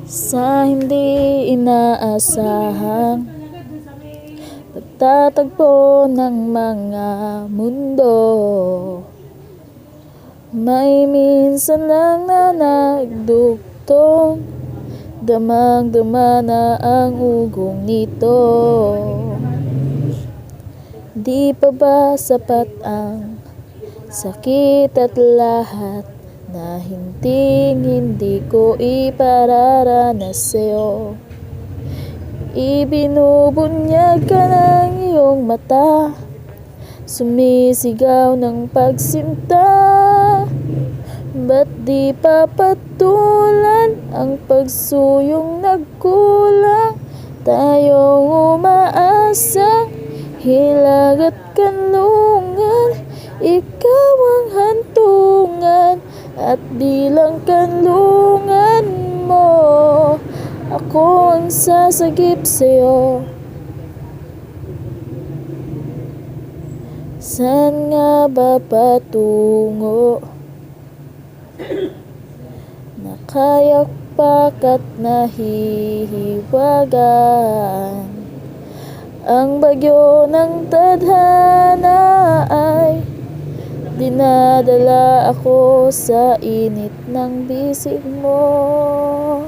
Sa hindi inaasahang pagtatagpo ng mga mundo, may minsan lang na nagdugtong, damang-dama na ang ugong nito. Di pa ba sapat ang sakit at lahat na hindi ko ipararanas sa'yo? Ibinubunyag ka ng iyong mata, sumisigaw ng pagsinta. Ba't di papatulan ang pagsuyong nagkulang? Tayong umaasang hilag at kanlungan, ikaw ang hantungan at bilang kanlungan mo, ako ang sasagip sa'yo. Saan nga ba patungo? Nakayakpak at nahihiwagan, ang bagyo ng tadhana ay dinadala ako sa init ng bisig mo.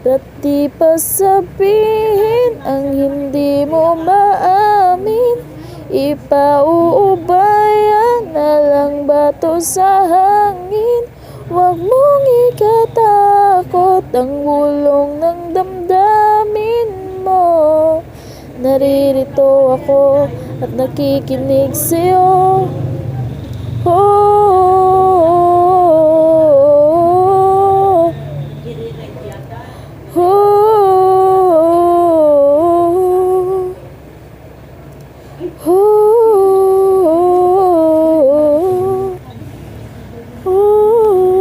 Ba't di pa sabihin ang hindi mo maamin? Ipauubayan na lang ba to sa hangin? Huwag mong ikatakot ang bulong ng damdamin mo. Naririto ako at nakikinig sa'yo. Oh,